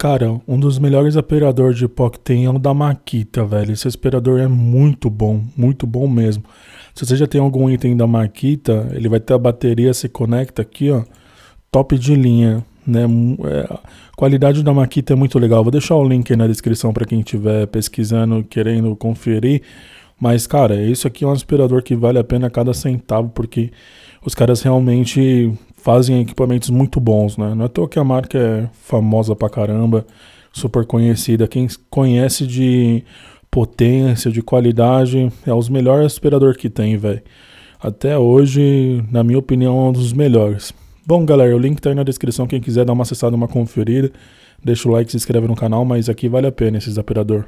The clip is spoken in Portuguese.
Cara, um dos melhores aspiradores de pó que tem é o da Makita, velho. Esse aspirador é muito bom mesmo. Se você já tem algum item da Makita, ele vai ter a bateria, se conecta aqui, ó, top de linha, né? A qualidade da Makita é muito legal. Vou deixar o link aí na descrição para quem estiver pesquisando, querendo conferir. Mas, cara, isso aqui é um aspirador que vale a pena cada centavo, porque os caras realmente fazem equipamentos muito bons, né? Não é à toa que a marca é famosa pra caramba, super conhecida. Quem conhece de potência, de qualidade, é os melhores aspirador que tem, velho. Até hoje, na minha opinião, é um dos melhores. Bom, galera, o link tá aí na descrição. Quem quiser dar uma acessada, uma conferida, deixa o like, se inscreve no canal, mas aqui vale a pena esse aspirador.